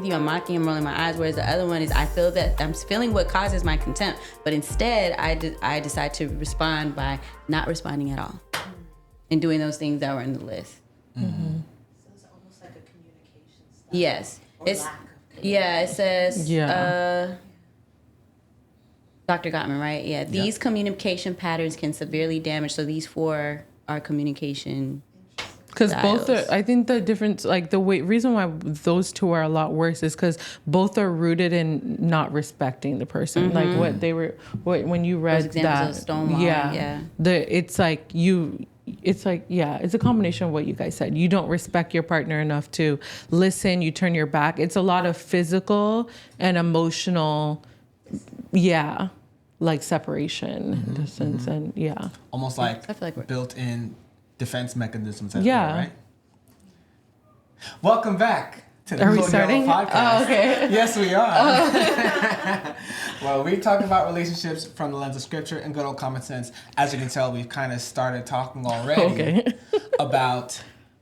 you, I'm mocking, I'm rolling my eyes. Whereas the other one is I feel that I'm feeling what causes my contempt, but instead I decide to respond by not responding at all and doing those things that were in the list. Mm-hmm. So it's almost like a communication style. Yes. Or It's lack of it says Yeah. Dr. Gottman, right? Yeah. These communication patterns can severely damage. So these 4 are communication. Because both styles. are, I think the difference, like the reason why those 2 are a lot worse is because both are rooted in not respecting the person. Like when you read Those examples that, of stonewalling, it's a combination of what you guys said. You don't respect your partner enough to listen. You turn your back. It's a lot of physical and emotional, like separation, distance, and almost like I feel like built-in defense mechanisms as Yeah. well, right? Welcome back to the Are we Cool starting? Yellow Podcast. Oh, okay. Yes, we are. Well, we talk about relationships from the lens of scripture and good old common sense. As you can tell, we've kind of started talking already about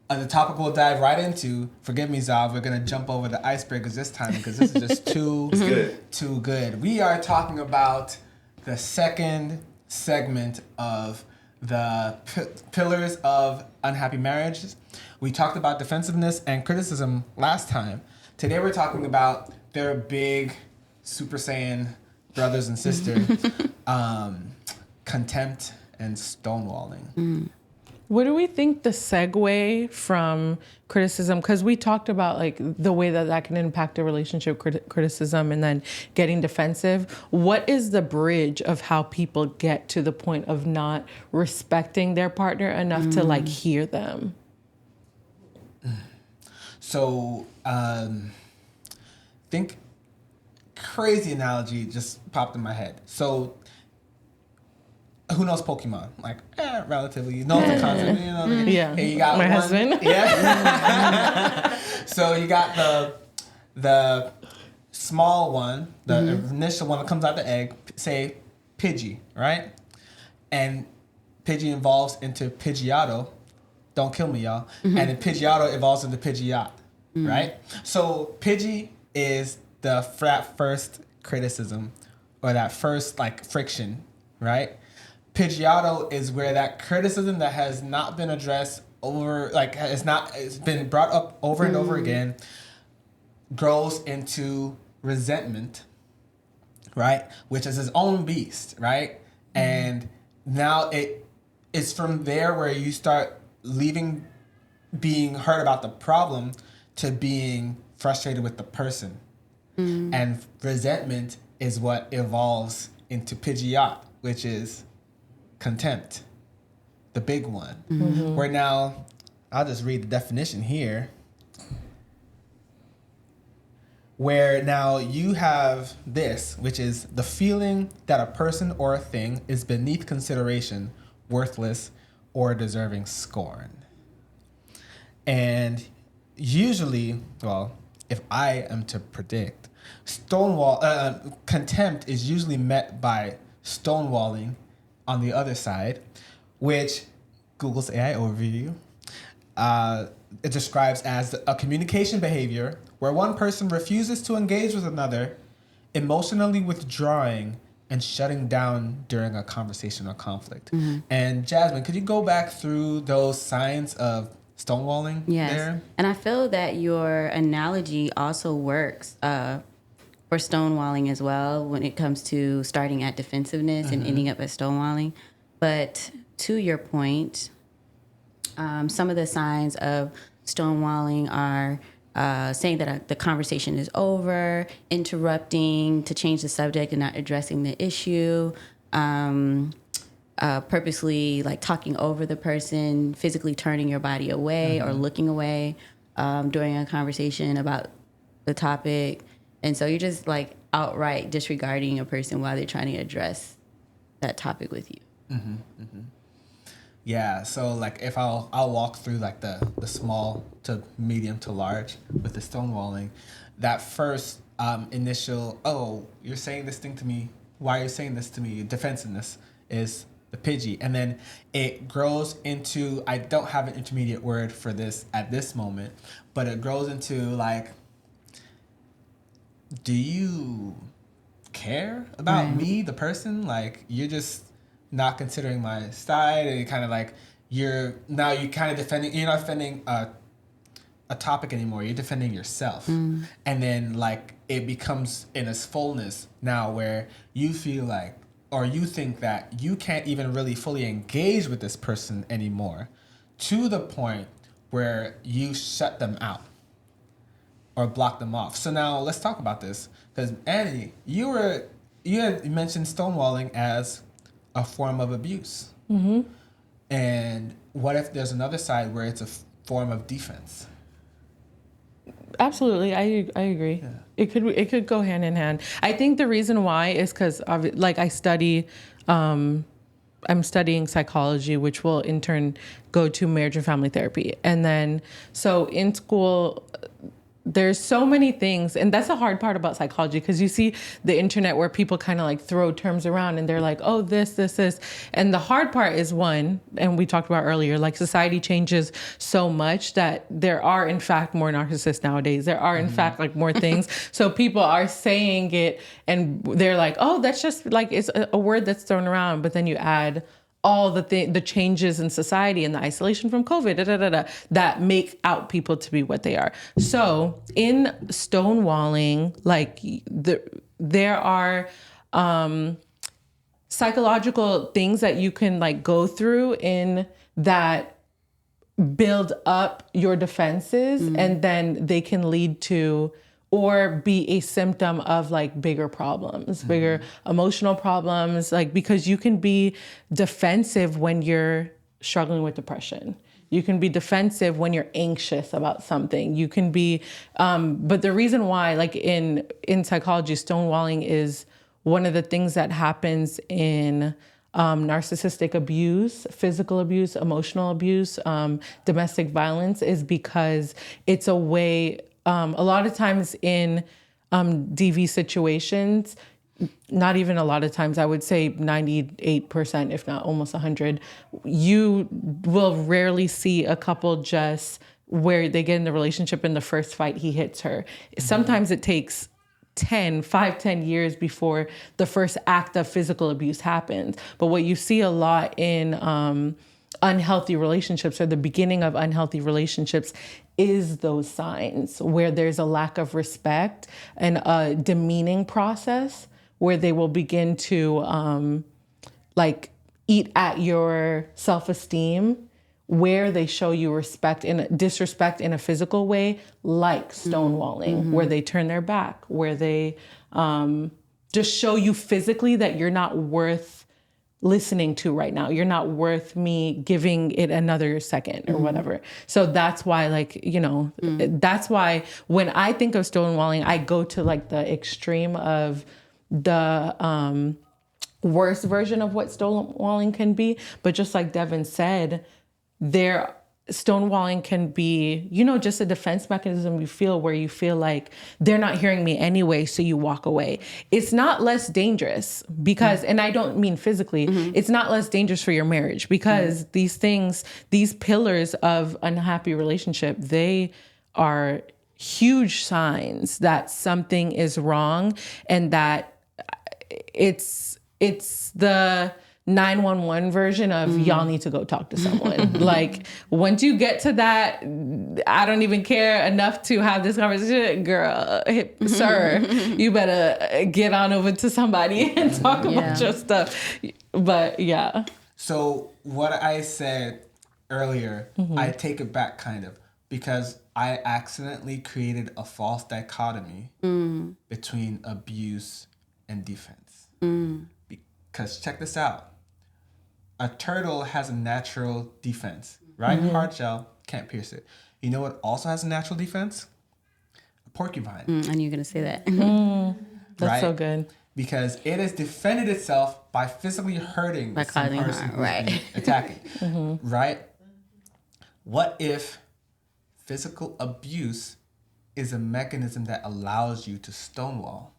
the topic we'll dive right into. Forgive me, Zav, we're going to jump over the icebreakers this time because this is just too good. We are talking about the second segment of the pillars of unhappy marriages. We talked about defensiveness and criticism last time. Today we're talking about their big Super Saiyan brothers and sisters, contempt and stonewalling. What do we think the segue from criticism? Because we talked about like the way that can impact a relationship, criticism, and then getting defensive. What is the bridge of how people get to the point of not respecting their partner enough to like hear them? So, think crazy analogy just popped in my head. So, who knows Pokemon? Like, relatively. Knows the concept. You know, Yeah. Hey, you got my one, husband. Yeah. So you got the small one, the initial one that comes out the egg, say Pidgey, right? And Pidgey evolves into Pidgeotto. Don't kill me, y'all. And then Pidgeotto evolves into Pidgeot, right? So Pidgey is the first criticism or that first like friction, right? Pidgeotto is where that criticism that has not been addressed it's been brought up over and over again, grows into resentment, right? Which is his own beast, right? And now it is from there where you start leaving being hurt about the problem to being frustrated with the person. And resentment is what evolves into Pidgeot, which is contempt, the big one. Where now, I'll just read the definition here. Where now you have this, which is the feeling that a person or a thing is beneath consideration, worthless, or deserving scorn. And usually, well, if I am to predict, contempt is usually met by stonewalling on the other side, which Google's AI overview, it describes as a communication behavior where one person refuses to engage with another, emotionally withdrawing and shutting down during a conversation or conflict. And Jasmine, could you go back through those signs of stonewalling there? And I feel that your analogy also works for stonewalling as well when it comes to starting at defensiveness and ending up at stonewalling. But to your point, some of the signs of stonewalling are saying that the conversation is over, interrupting to change the subject and not addressing the issue, purposely like talking over the person, physically turning your body away or looking away during a conversation about the topic. And so you're just like outright disregarding a person while they're trying to address that topic with you. Yeah, so like if I'll walk through like the small to medium to large with the stonewalling, that first initial, oh, you're saying this thing to me, why are you saying this to me, defensiveness is the Pidgey. And then it grows into, I don't have an intermediate word for this at this moment, but it grows into like, do you care about Right. me, the person? Like, you're just not considering my side, and kind of like you're kind of defending. You're not defending a topic anymore. You're defending yourself, and then like it becomes in its fullness now, where you feel like, or you think that you can't even really fully engage with this person anymore, to the point where you shut them out or block them off. So now let's talk about this, because Annie, you had mentioned stonewalling as a form of abuse. Mm-hmm. And what if there's another side where it's a form of defense? Absolutely, I agree. Yeah. It could go hand in hand. I think the reason why is because like I study, I'm studying psychology, which will in turn go to marriage and family therapy, and then so in school. There's so many things, and that's the hard part about psychology, because you see the internet where people kind of like throw terms around and they're like, oh, this. And the hard part is, one, and we talked about earlier, like society changes so much that there are in fact more narcissists nowadays. There are in fact like more things. So people are saying it and they're like, oh, that's just like, it's a word that's thrown around. But then you add all the changes in society and the isolation from COVID, that make out people to be what they are. So in stonewalling, like there are psychological things that you can like go through in that build up your defenses, and then they can lead to or be a symptom of like bigger problems, bigger emotional problems, like because you can be defensive when you're struggling with depression. You can be defensive when you're anxious about something. You can be, but the reason why, like in psychology, stonewalling is one of the things that happens in narcissistic abuse, physical abuse, emotional abuse, domestic violence, is because it's a way, a lot of times in DV situations, not even a lot of times, I would say 98%, if not almost 100, you will rarely see a couple just where they get in the relationship in the first fight he hits her. Sometimes it takes 10 years before the first act of physical abuse happens. But what you see a lot in unhealthy relationships, or the beginning of unhealthy relationships, is those signs where there's a lack of respect and a demeaning process where they will begin to like eat at your self-esteem, where they show you disrespect in a physical way, like stonewalling, where they turn their back, where they just show you physically that you're not worth listening to right now. You're not worth me giving it another second or whatever. So that's why, like, you know, that's why when I think of stonewalling, I go to like the extreme of the worst version of what stonewalling can be. But just like Devin said, stonewalling can be, you know, just a defense mechanism you feel, where you feel like they're not hearing me anyway, so you walk away. It's not less dangerous because, and I don't mean physically, it's not less dangerous for your marriage, because these things, these pillars of unhappy relationship, they are huge signs that something is wrong, and that it's the 911 version of y'all need to go talk to someone. Like, once you get to that, I don't even care enough to have this conversation, girl, sir, you better get on over to somebody and talk about your stuff. But yeah. So what I said earlier, I take it back kind of, because I accidentally created a false dichotomy between abuse and defense. Because check this out. A turtle has a natural defense, right? Hard shell, can't pierce it. You know what also has a natural defense? A porcupine. I knew you were going to say that. That's right? so good. Because it has defended itself by physically hurting By the same causing person harm, who's right. being attacking, right? What if physical abuse is a mechanism that allows you to stonewall?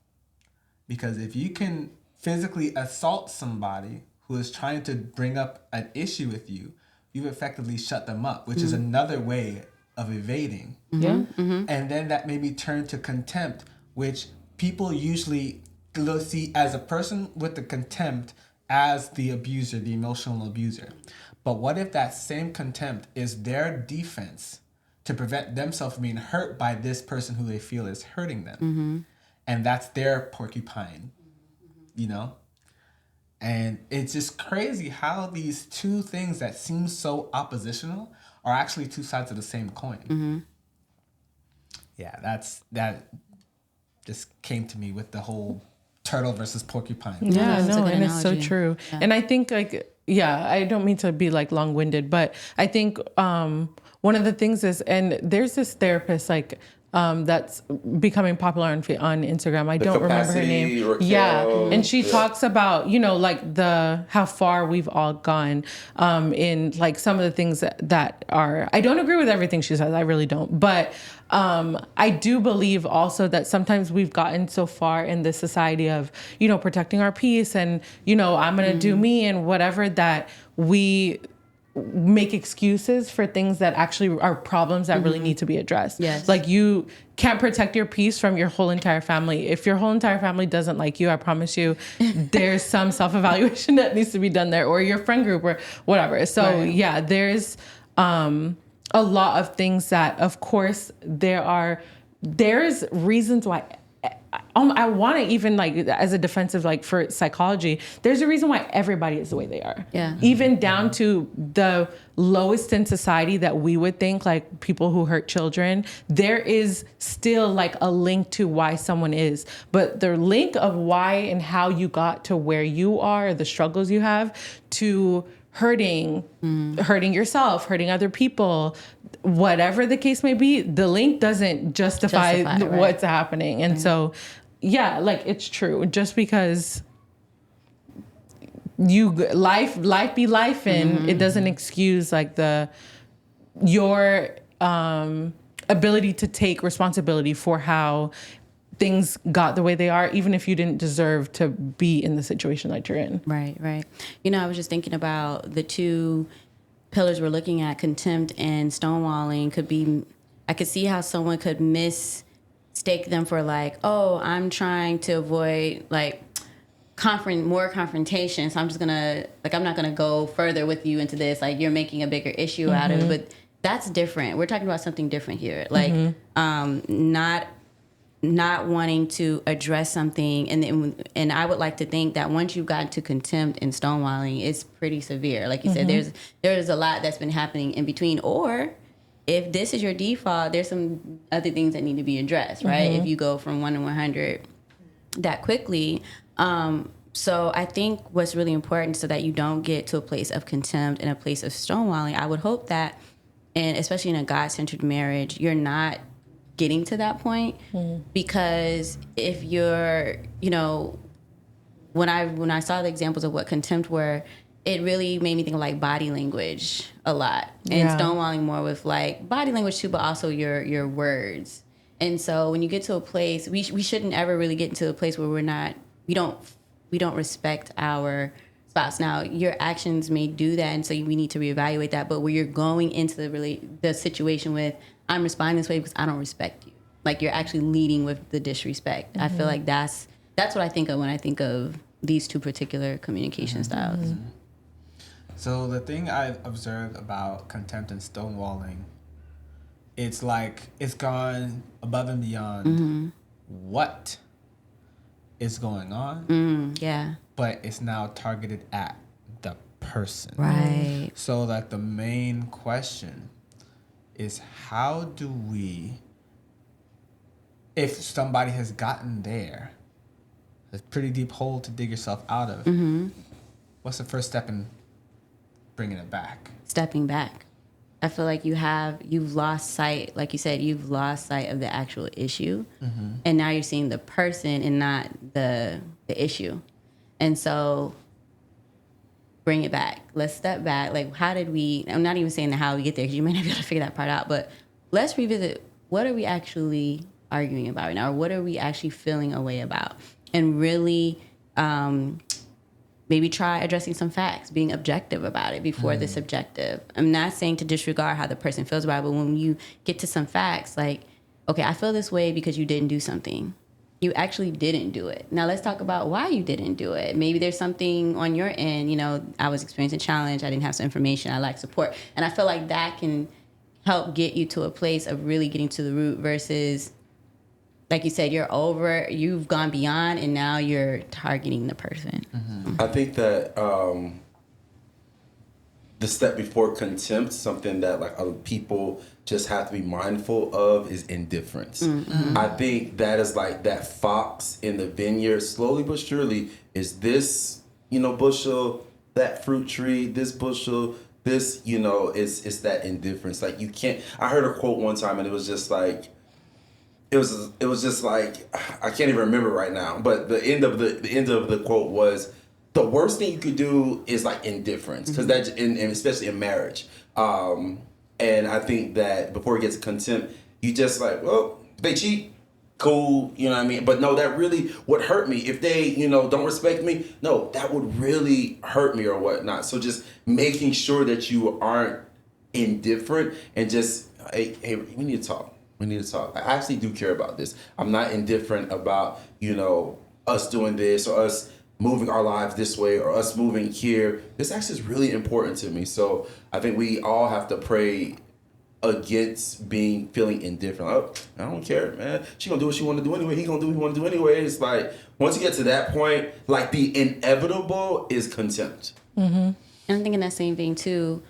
Because if you can physically assault somebody who is trying to bring up an issue with you, you've effectively shut them up, which is another way of evading. Yeah. And then that may be turned to contempt, which people usually see as a person with the contempt as the abuser, the emotional abuser. But what if that same contempt is their defense to prevent themselves from being hurt by this person who they feel is hurting them? And that's their porcupine, you know? And it's just crazy how these two things that seem so oppositional are actually two sides of the same coin. Yeah, that just came to me with the whole turtle versus porcupine. Yeah, that's a no, good and it's so analogy. true. Yeah. And I think I don't mean to be like long-winded, but I think one of the things is, and there's this therapist that's becoming popular on Instagram. I don't remember her name. Raquel, yeah, and she yeah. talks about like how far we've all gone in like some of the things that are. I don't agree with everything she says. I really don't, but I do believe also that sometimes we've gotten so far in the society of protecting our peace and I'm gonna do me and whatever, that we make excuses for things that actually are problems that really need to be addressed. Yes. Like you can't protect your peace from your whole entire family. If your whole entire family doesn't like you, I promise you, there's some self-evaluation that needs to be done there, or your friend group or whatever. So yeah, there's a lot of things that, of course, there's reasons why. I want to even like as a defensive, like for psychology, there's a reason why everybody is the way they are. Yeah. Even down to the lowest in society that we would think, like people who hurt children, there is still like a link to why someone is. But the link of why and how you got to where you are, the struggles you have, to hurting yourself, hurting other people, whatever the case may be, the link doesn't justify what's happening. And so, yeah, like it's true. Just because life be life, and it doesn't excuse like your ability to take responsibility for how things got the way they are, even if you didn't deserve to be in the situation that you're in. Right. I was just thinking about the two pillars we're looking at, contempt and stonewalling. I could see how someone could mistake them for like, oh, I'm trying to avoid like more confrontation. So I'm just gonna, like, I'm not gonna go further with you into this. Like, you're making a bigger issue out of it, but that's different. We're talking about something different here. Like, not wanting to address something, and I would like to think that once you've gotten to contempt and stonewalling, it's pretty severe. Like you said, there's a lot that's been happening in between. Or if this is your default, there's some other things that need to be addressed, right? If you go from 1 to 100 that quickly. So I think what's really important, so that you don't get to a place of contempt and a place of stonewalling, I would hope that, and especially in a God-centered marriage, you're not getting to that point, because if you're, when I saw the examples of what contempt were, it really made me think of like body language a lot, and stonewalling more with like body language too, but also your words. And so when you get to a place, we shouldn't ever really get into a place where we don't respect our spouse. Now, your actions may do that, and so we need to reevaluate that. But where you're going into the situation with, I'm responding this way because I don't respect you. Like, you're actually leading with the disrespect. I feel like that's what I think of when I think of these two particular communication styles. So the thing I've observed about contempt and stonewalling, it's like it's gone above and beyond what is going on. Yeah. But it's now targeted at the person. Right. So that the main question is, how do we, if somebody has gotten there, a pretty deep hole to dig yourself out of, what's the first step in bringing it back? Stepping back. I feel like you've lost sight, like you said, you've lost sight of the actual issue. And now you're seeing the person and not the issue. And so bring it back. Let's step back. Like, I'm not even saying how we get there, because you may not be able to figure that part out, but let's revisit, what are we actually arguing about right now? Or what are we actually feeling a way about? And really maybe try addressing some facts, being objective about it before the subjective. I'm not saying to disregard how the person feels about it, but when you get to some facts, like, okay, I feel this way because you didn't do something. you actually didn't do it. Now let's talk about why you didn't do it. Maybe there's something on your end. You know, I was experiencing a challenge. I didn't have some information. I lacked support. And I feel like that can help get you to a place of really getting to the root versus, like you said, you've gone beyond and now you're targeting the person. I think that the step before contempt, something that like other people just have to be mindful of, is indifference. I think that is like that fox in the vineyard, slowly but surely, is this, bushel, that fruit tree, this bushel, this, it's that indifference. Like you can't, I heard a quote one time and it was just like, it was just like, I can't even remember right now, but the end of the quote was, the worst thing you could do is like indifference, because that's and especially in marriage. And I think that before it gets to contempt, you just like, well, they cheat, cool, you know what I mean? But no, that really would hurt me if they, don't respect me. No, that would really hurt me or whatnot. So just making sure that you aren't indifferent and just, hey, we need to talk. We need to talk. I actually do care about this. I'm not indifferent about, us doing this or us moving our lives this way or us moving here. This actually is really important to me. So I think we all have to pray against feeling indifferent. Oh, I don't care, man. She gonna do what she want to do anyway. He gonna do what he want to do anyway. It's like, once you get to that point, like the inevitable is contempt. And I'm thinking that same thing too,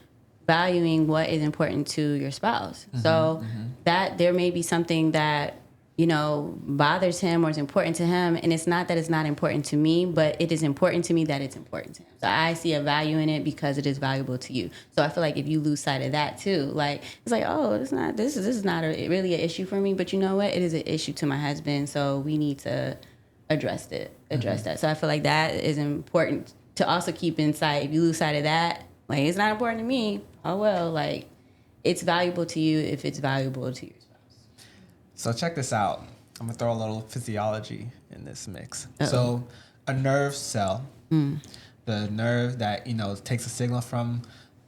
valuing what is important to your spouse. So that there may be something that, bothers him or is important to him. And it's not that it's not important to me, but it is important to me that it's important to him. So I see a value in it because it is valuable to you. So I feel like if you lose sight of that too, like, it's like, oh, this is not really an issue for me, but you know what? It is an issue to my husband. So we need to address that. So I feel like that is important to also keep in sight. If you lose sight of that, like, it's not important to me. Oh, well, like, it's valuable to you if it's valuable to your spouse. So check this out. I'm gonna throw a little physiology in this mix. So a nerve cell, the nerve that, takes a signal from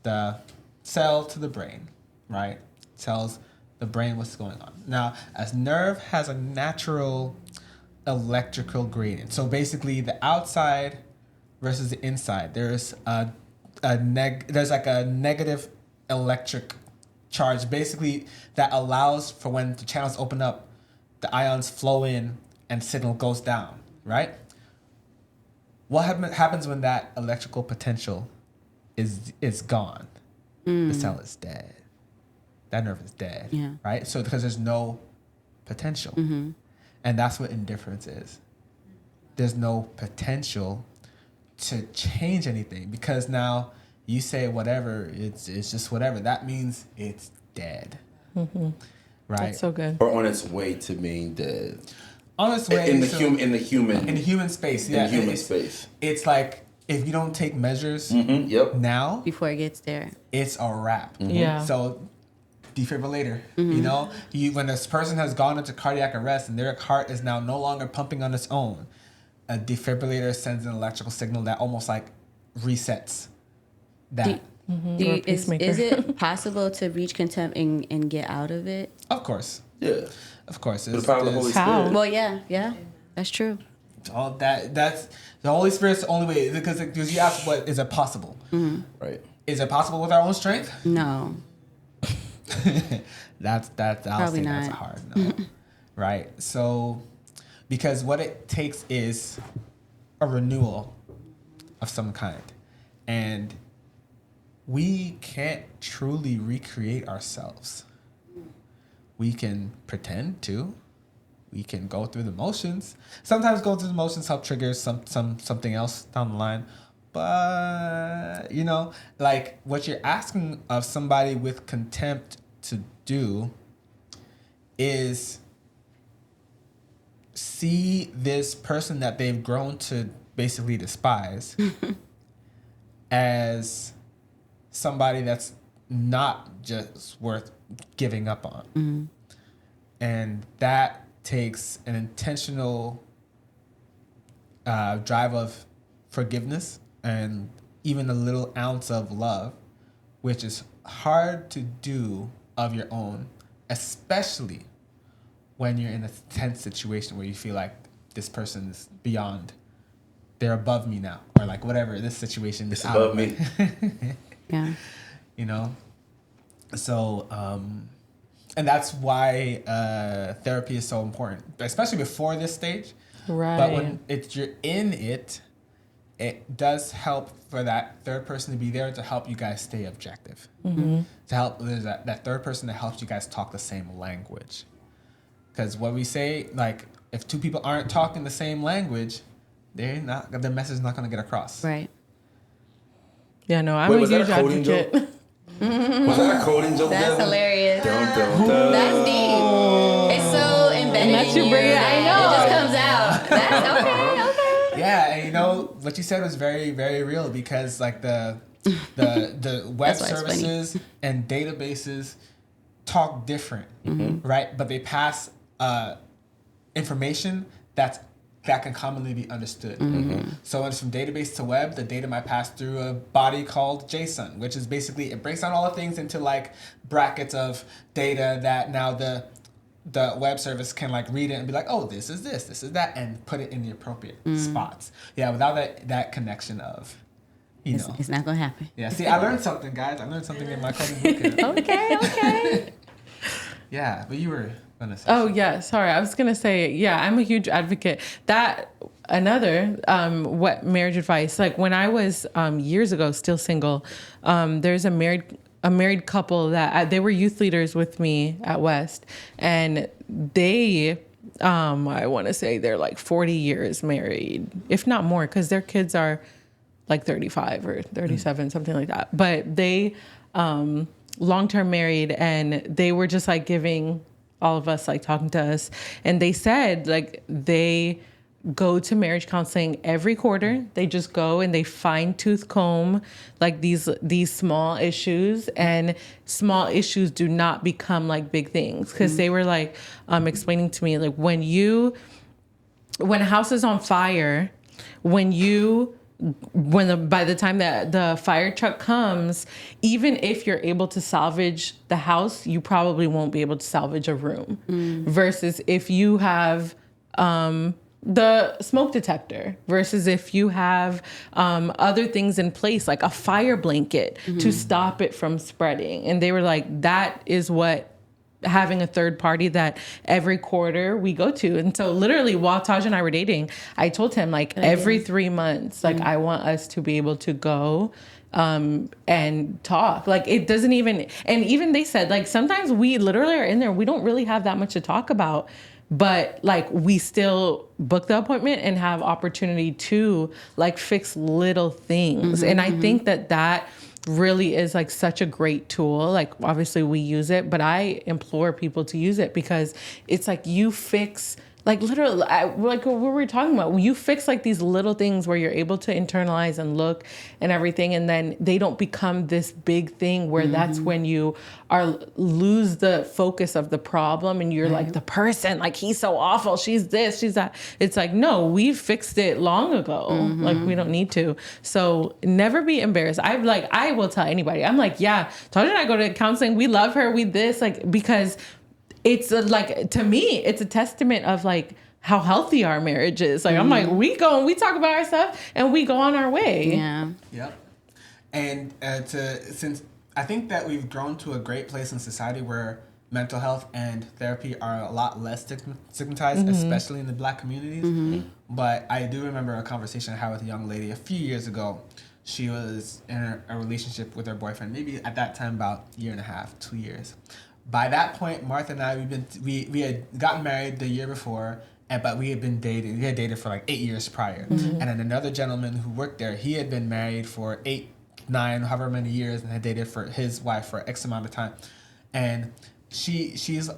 the cell to the brain, right? Tells the brain what's going on. Now, a nerve has a natural electrical gradient. So basically the outside versus the inside, there's there's like a negative electric charge, basically, that allows for when the channels open up, the ions flow in and signal goes down, right? What happens when that electrical potential is gone? The cell is dead. That nerve is dead, right? So because there's no potential. And that's what indifference is. There's no potential to change anything, because now you say whatever, it's just whatever. That means it's dead, right? That's so good. Or on its way to being dead. On its way in the human space. Yeah, in human space. It's like, if you don't take measures now, Before it gets there, it's a wrap. Yeah. So defibrillator, when this person has gone into cardiac arrest and their heart is now no longer pumping on its own, a defibrillator sends an electrical signal that almost like resets that. is it possible to reach contempt and get out of it? Of course. Yeah. Of course. The power of the Holy How? Spirit. Well, yeah, that's true. All that's the Holy Spirit's the only way, because you ask, what is it possible? Right. Is it possible with our own strength? No. That's I'll Probably say that's a not. hard no. Right? So, because what it takes is a renewal of some kind. And we can't truly recreate ourselves. We can pretend to. We can go through the motions. Sometimes going through the motions help trigger something else down the line. But, like, what you're asking of somebody with contempt to do is see this person that they've grown to basically despise as somebody that's not just worth giving up on. And that takes an intentional drive of forgiveness and even a little ounce of love, which is hard to do of your own, especially when you're in a tense situation where you feel like this person's beyond, they're above me now, or like whatever this situation is It's above me. Yeah. You know, so and that's why therapy is so important, especially before this stage. Right. But when you're in it, it does help for that third person to be there to help you guys stay objective. To help, there's that third person that helps you guys talk the same language. Because what we say, like, if two people aren't talking the same language, the message is not going to get across. Right. Yeah, no, I'm Wait, a was that a huge coding advocate. joke? Was that a coding joke? That's Devin? hilarious. Dun, dun, dun. That's deep. It's so embedded Unless in you you bring it- that I know. it just comes out. That's okay. Yeah, and you know what you said was very, very real, because like the web That's why it's funny. services and databases talk different, right? But they pass information that can commonly be understood. So when it's from database to web, the data might pass through a body called JSON, which is basically, it breaks down all the things into like brackets of data that now the web service can like read it and be like, oh, this is that, and put it in the appropriate spots. Yeah, without that connection of, you know. It's not gonna happen. Yeah, see, I learned something, guys. I learned something in my coding book. Okay. Yeah, but you were gonna say. Oh yeah, sorry. I was gonna say, yeah, I'm a huge advocate. That another what marriage advice, like when I was years ago still single, there's a married couple that they were youth leaders with me at West, and they I want to say they're like 40 years married, if not more, because their kids are like 35 or 37, something like that. But they long-term married, and they were just like giving all of us, like talking to us, and they said like they go to marriage counseling every quarter. They just go and they fine tooth comb like these small issues, and small issues do not become like big things, because they were like explaining to me like when a house is on fire, by the time that the fire truck comes, even if you're able to salvage the house, you probably won't be able to salvage a room. Versus if you have the smoke detector, versus if you have other things in place, like a fire blanket to stop it from spreading. And they were like, that is what having a third party that every quarter we go to. And so literally while Taj and I were dating, I told him like every 3 months, like I want us to be able to go and talk. Like it doesn't even, and even they said like sometimes we literally are in there, we don't really have that much to talk about, but like we still book the appointment and have opportunity to like fix little things. And I think that really is like such a great tool. Like obviously we use it, but I implore people to use it, because it's like you fix like literally like what we were talking about, you fix like these little things where you're able to internalize and look and everything, and then they don't become this big thing where that's when you lose the focus of the problem, and you're like the person, like he's so awful, she's this, she's that. It's like, no, we've fixed it long ago. Like we don't need to. So never be embarrassed. I will tell anybody, I'm like, yeah, Taj and I go to counseling, we love her, we this, like, because it's like, to me, it's a testament of like how healthy our marriage is. Like, I'm like, we go and we talk about our stuff and we go on our way. Yeah. Yep. And since I think that we've grown to a great place in society where mental health and therapy are a lot less stigmatized, especially in the Black communities. But I do remember a conversation I had with a young lady a few years ago. She was in a relationship with her boyfriend, maybe at that time about a year and a half, 2 years. By that point, Martha and I, we had gotten married the year before, but we had been dating. We had dated for like 8 years prior. And then another gentleman who worked there, he had been married for 8, 9, however many years, and had dated for his wife for X amount of time. And she's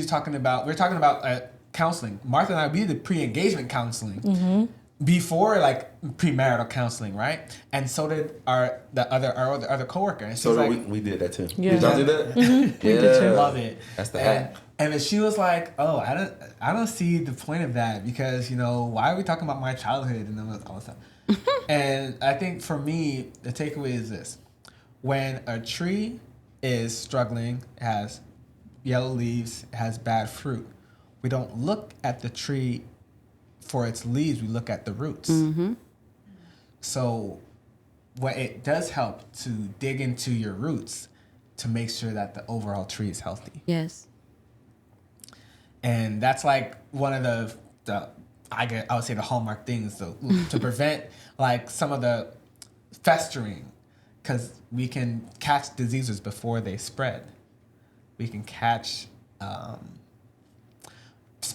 talking about, we're talking about counseling. Martha and I, we did pre-engagement counseling. Before like premarital counseling, right? And so did our other coworker. And So like, we did that too. Yeah. Did y'all do that? Yeah. love it. That's the hack. And then she was like, "Oh, I don't see the point of that, because why are we talking about my childhood and all this stuff?" And I think for me, the takeaway is this: when a tree is struggling, it has yellow leaves, it has bad fruit, we don't look at the tree for its leaves, we look at the roots. So what it does help to dig into your roots to make sure that the overall tree is healthy. Yes. And that's like one of the I would say the hallmark things to prevent like some of the festering, because we can catch diseases before they spread. We can catch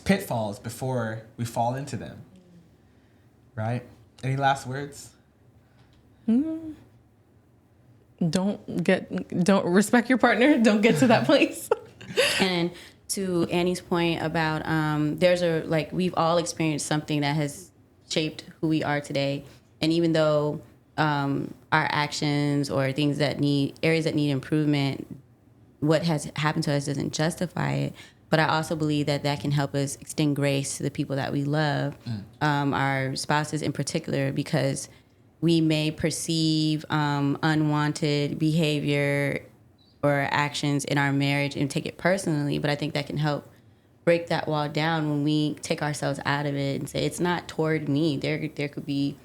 pitfalls before we fall into them. Right? Any last words? Don't respect your partner. Don't get to that place. And to Annie's point about we've all experienced something that has shaped who we are today. And even though our actions or areas that need improvement, what has happened to us doesn't justify it. But I also believe that can help us extend grace to the people that we love, our spouses in particular, because we may perceive unwanted behavior or actions in our marriage and take it personally, but I think that can help break that wall down when we take ourselves out of it and say, it's not toward me. There could be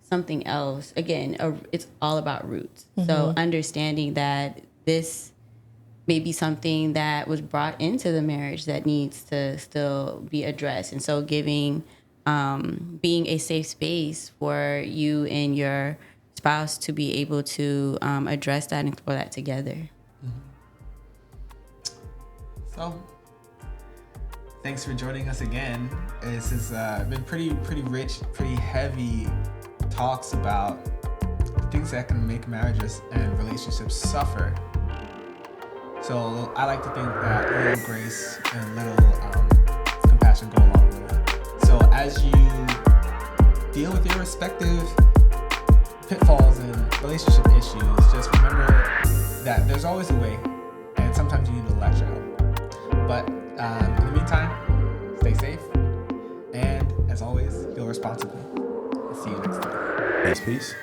something else. Again, it's all about roots. So understanding that this may be something that was brought into the marriage that needs to still be addressed. And so being a safe space for you and your spouse to be able to address that and explore that together. So, thanks for joining us again. This has been pretty rich, pretty heavy talks about things that can make marriages and relationships suffer. So I like to think that a little grace and a little compassion go a long way. So as you deal with your respective pitfalls and relationship issues, just remember that there's always a way, and sometimes you need a little extra help. But in the meantime, stay safe, and as always, feel responsible. See you next time. Peace.